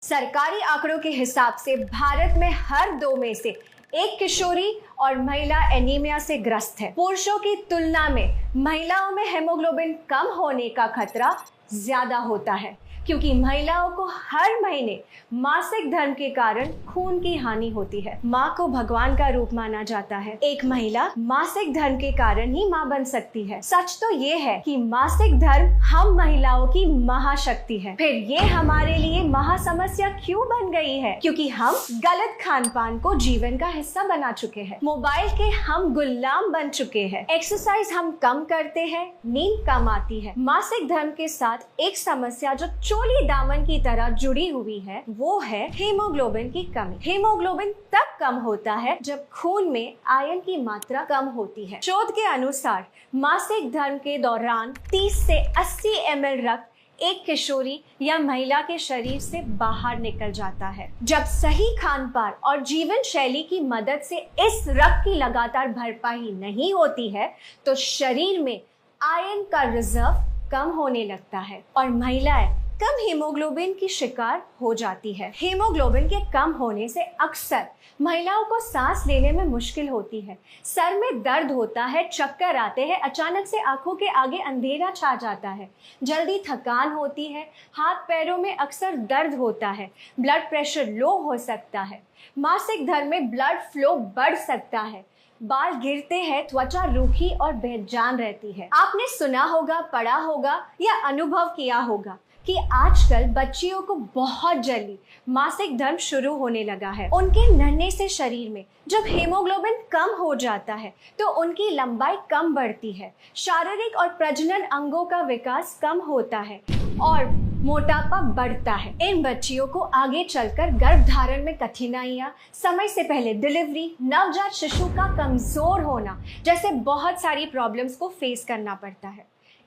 सरकारी आंकड़ों के हिसाब से भारत में हर 2 में से एक किशोरी और महिला एनीमिया से ग्रस्त है। पुरुषों की तुलना में महिलाओं में हेमोग्लोबिन कम होने का खतरा ज्यादा होता है, क्योंकि महिलाओं को हर महीने मासिक धर्म के कारण खून की हानि होती है। माँ को भगवान का रूप माना जाता है। एक महिला मासिक धर्म के कारण ही माँ बन सकती है। सच तो ये है कि मासिक धर्म हम महिलाओं की महाशक्ति है। फिर ये हमारे लिए महासमस्या क्यों बन गई है? क्योंकि हम गलत खान पान को जीवन का हिस्सा बना चुके हैं। मोबाइल के हम गुलाम बन चुके हैं। एक्सरसाइज हम कम करते हैं, नींद कम आती है। मासिक धर्म के साथ एक समस्या जो चोली दामन की तरह जुड़ी हुई है, वो है हीमोग्लोबिन की कमी। हीमोग्लोबिन तब कम होता है जब खून में आयरन की मात्रा कम होती है। शोध के अनुसार मासिक धर्म के दौरान 30 से 80 ml रक्त एक किशोरी या महिला के शरीर से बाहर निकल जाता है। जब सही खान पान और जीवन शैली की मदद से इस रक्त की लगातार भरपाई नहीं होती है, तो शरीर में आयरन का रिजर्व कम होने लगता है और महिलाएं कम हीमोग्लोबिन की शिकार हो जाती है। हीमोग्लोबिन के कम होने से अक्सर महिलाओं को सांस लेने में मुश्किल होती है, सर में दर्द होता है, चक्कर आते हैं, अचानक से आंखों के आगे अंधेरा छा जाता है, जल्दी थकान होती है, हाथ पैरों में अक्सर दर्द होता है, ब्लड प्रेशर लो हो सकता है, मासिक धर्म में ब्लड फ्लो बढ़ सकता है, बाल गिरते हैं, त्वचा रूखी और बेजान रहती है। आपने सुना होगा, पढ़ा होगा या अनुभव किया होगा कि आजकल बच्चियों को बहुत जल्दी मासिक धर्म शुरू होने लगा है। उनके नन्हे से शरीर में जब हीमोग्लोबिन कम हो जाता है तो उनकी लंबाई कम बढ़ती है, शारीरिक और प्रजनन अंगों का विकास कम होता है और मोटापा बढ़ता है। इन बच्चियों को आगे चलकर गर्भधारण में कठिनाइयां, समय से पहले डिलीवरी, नवजात शिशु का कमजोर होना जैसे बहुत सारी प्रॉब्लम्स को फेस करना पड़ता है।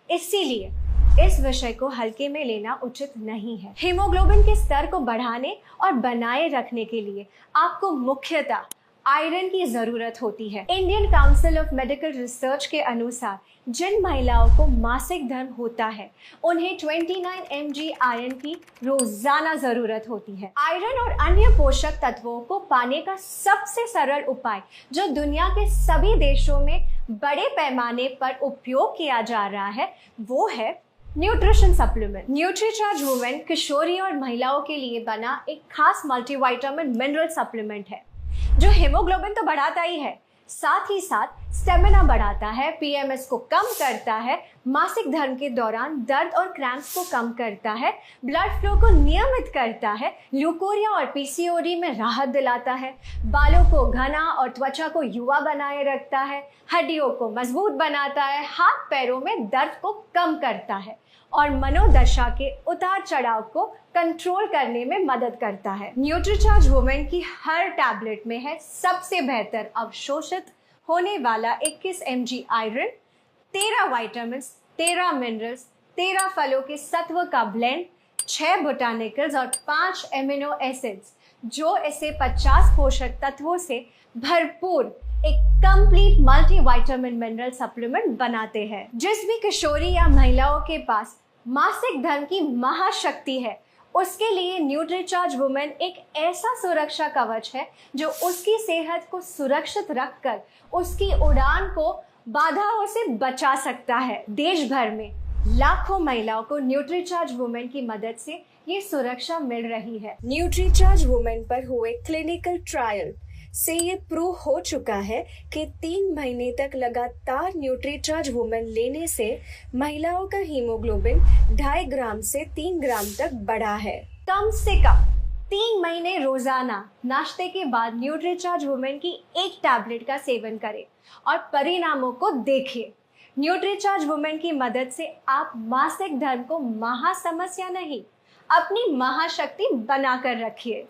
इसीलिए इस विषय को हल्के में लेना उचित नहीं है। हीमोग्लोबिन के स्तर को बढ़ाने और बनाए रखने के लिए आपको मुख्यतः आयरन की जरूरत होती है। Indian council of medical research के अनुसार जिन महिलाओं को मासिक धर्म होता है, उन्हें 29 mg आयरन की रोजाना जरूरत होती है। आयरन और अन्य पोषक तत्वों को पाने का सबसे सरल उपाय जो दुनिया के सभी देशों में बड़े पैमाने पर उपयोग किया जा रहा है, वो है न्यूट्रिशन सप्लीमेंट। न्यूट्रीचार्ज वुमेन किशोरी और महिलाओं के लिए बना एक खास मल्टीविटामिन मिनरल सप्लीमेंट है जो हीमोग्लोबिन तो बढ़ाता ही है, साथ ही साथ स्टेमिना बढ़ाता है, पीएमएस को कम करता है, मासिक धर्म के दौरान दर्द और क्रैम्प्स को कम करता है, ब्लड फ्लो को नियमित करता है, ल्यूकोरिया और पीसीओडी में राहत दिलाता है, बालों को घना और त्वचा को युवा बनाए रखता है, हड्डियों को मजबूत बनाता है, हाथ पैरों में दर्द को कम करता है और मनोदशा के उतार चढ़ाव को कंट्रोल करने में मदद करता है। न्यूट्रीचार्ज वुमेन की हर टैबलेट में है सबसे बेहतर अवशोषित होने वाला 21 mg आयरन, 13 विटामिन, 13 मिनरल्स, 13 फलों के सत्व का ब्लेंड, 6 बोटानिकल्स और 5 एमिनो एसिड्स, जो इसे 50 पोषक तत्वों से भरपूर एक कंप्लीट मल्टीविटामिन मिनरल सप्लीमेंट बनाते हैं। जिस भी किशोरी या महिलाओं के पास मासिक धर्म की महाशक्ति है, उसके लिए न्यूट्रीचार्ज वुमेन एक ऐसा सुरक्षा कवच है जो उसकी सेहत को सुरक्षित रखकर उसकी उड़ान को बाधाओं से बचा सकता है। देश भर में लाखों महिलाओं को न्यूट्रीचार्ज वुमेन की मदद से ये सुरक्षा मिल रही है। न्यूट्रीचार्ज वुमेन पर हुए क्लिनिकल ट्रायल से ये प्रूव हो चुका है कि 3 महीने तक लगातार न्यूट्रीचार्ज वुमेन लेने से महिलाओं का हीमोग्लोबिन 2.5 ग्राम से 3 ग्राम तक बढ़ा है। कम से कम 3 महीने रोजाना नाश्ते के बाद न्यूट्रीचार्ज वुमेन की एक टैबलेट का सेवन करें और परिणामों को देखिए। न्यूट्रीचार्ज वुमेन की मदद से आप मासिक धर्म को महासमस्या नहीं, अपनी महाशक्ति बनाकर रखिए।